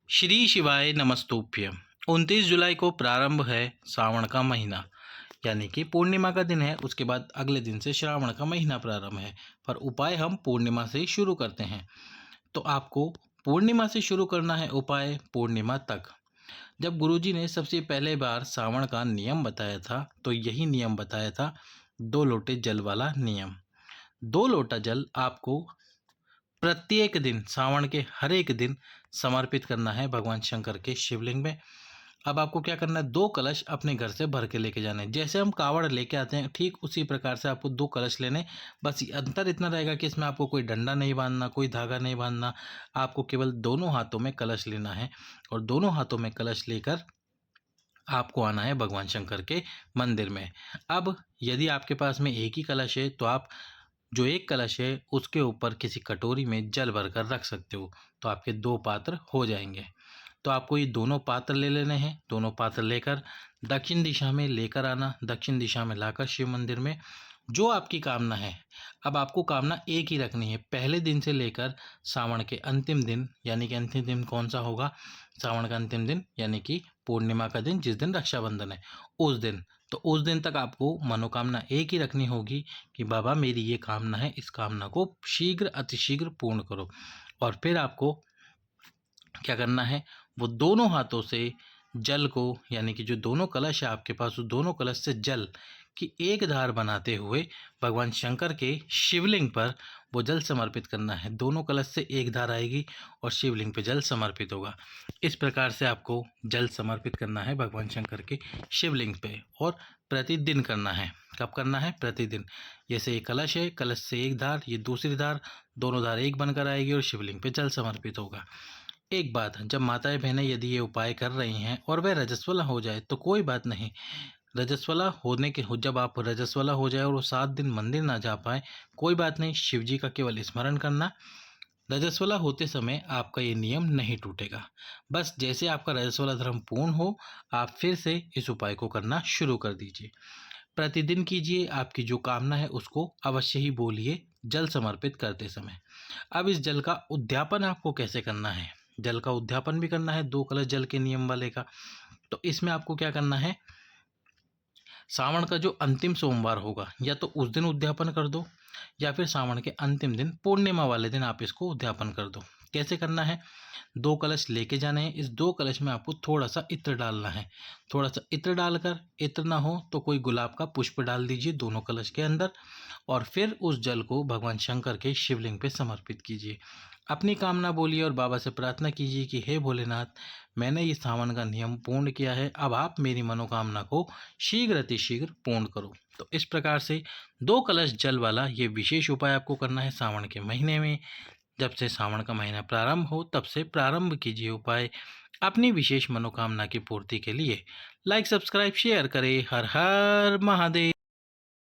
श्री शिवाय नमस्तुभ्यं। 29 जुलाई को प्रारंभ है श्रावण का महीना, यानी कि पूर्णिमा का दिन है। उसके बाद अगले दिन से श्रावण का महीना प्रारंभ है, पर उपाय हम पूर्णिमा से ही शुरू करते हैं। तो आपको पूर्णिमा से शुरू करना है उपाय पूर्णिमा तक। जब गुरुजी ने सबसे पहले बार श्रावण का नियम बताया था, तो यही नियम बताया था, 2 लोटे जल वाला नियम। 2 लोटा जल आपको प्रत्येक दिन सावन के हर एक दिन समर्पित करना है भगवान शंकर के शिवलिंग में। अब आपको क्या करना है, 2 कलश अपने घर से भर के लेके जाने हैं। जैसे हम कावड़ लेके आते हैं, ठीक उसी प्रकार से आपको 2 कलश लेने। बस ये अंतर इतना रहेगा कि इसमें आपको कोई डंडा नहीं बांधना, कोई धागा नहीं बांधना। आपको केवल दोनों हाथों में कलश लेना है और दोनों हाथों में कलश लेकर आपको आना है भगवान शंकर के मंदिर में। अब यदि आपके पास में एक ही कलश है, तो आप जो एक कलश है उसके ऊपर किसी कटोरी में जल भरकर रख सकते हो, तो आपके 2 पात्र हो जाएंगे। तो आपको ये दोनों पात्र ले लेने हैं। दोनों पात्र लेकर दक्षिण दिशा में लेकर आना। दक्षिण दिशा में लाकर शिव मंदिर में जो आपकी कामना है, अब आपको कामना एक ही रखनी है, पहले दिन से लेकर सावन के अंतिम दिन। यानी कि अंतिम दिन कौन सा होगा, सावन का अंतिम दिन यानी कि पूर्णिमा का दिन, जिस दिन रक्षाबंधन है उस दिन। तो उस दिन तक आपको मनोकामना एक ही रखनी होगी कि बाबा मेरी ये कामना है, इस कामना को शीघ्र अतिशीघ्र पूर्ण करो। और फिर आपको क्या करना है, वो दोनों हाथों से जल को, यानी कि जो दोनों कलश है आपके पास, उस दोनों कलश से जल की एक धार बनाते हुए भगवान शंकर के शिवलिंग पर वो जल समर्पित करना है। दोनों कलश से एक धार आएगी और शिवलिंग पे जल समर्पित होगा। इस प्रकार से आपको जल समर्पित करना है भगवान शंकर के शिवलिंग पे, और प्रतिदिन करना है। कब करना है, प्रतिदिन। जैसे ये कलश है, कलश से एक धार, ये दूसरी धार, दोनों धार एक बनकर आएगी और शिवलिंग पे जल समर्पित होगा। एक बात, जब माताएं बहनें यदि ये उपाय कर रही हैं और वह रजस्वला हो जाए तो कोई बात नहीं। रजस्वला होने के जब आप रजस्वला हो जाए और वो 7 दिन मंदिर ना जा पाए, कोई बात नहीं, शिव जी का केवल स्मरण करना। रजस्वला होते समय आपका ये नियम नहीं टूटेगा। बस जैसे आपका रजस्वला धर्म पूर्ण हो, आप फिर से इस उपाय को करना शुरू कर दीजिए। प्रतिदिन कीजिए। आपकी जो कामना है उसको अवश्य ही बोलिए जल समर्पित करते समय। अब इस जल का उद्यापन आपको कैसे करना है, जल का उद्यापन भी करना है 2 कलश जल के नियम वाले का। तो इसमें आपको क्या करना है, सावन का जो अंतिम सोमवार होगा, या तो उस दिन उद्यापन कर दो, या फिर सावन के अंतिम दिन पूर्णिमा वाले दिन आप इसको उद्यापन कर दो। कैसे करना है, 2 कलश लेके जाने हैं। इस 2 कलश में आपको थोड़ा सा इत्र डालना है। थोड़ा सा इत्र डालकर, इत्र ना हो तो कोई गुलाब का पुष्प डाल दीजिए दोनों कलश के अंदर, और फिर उस जल को भगवान शंकर के शिवलिंग पे समर्पित कीजिए। अपनी कामना बोलिए और बाबा से प्रार्थना कीजिए कि हे भोलेनाथ, मैंने ये सावन का नियम पूर्ण किया है, अब आप मेरी मनोकामना को शीघ्र अतिशीघ्र पूर्ण करो। तो इस प्रकार से 2 कलश जल वाला ये विशेष उपाय आपको करना है सावन के महीने में। जब से सावन का महीना प्रारंभ हो तब से प्रारंभ कीजिए उपाय अपनी विशेष मनोकामना की पूर्ति के लिए। लाइक, सब्सक्राइब, शेयर करें। हर हर महादेव।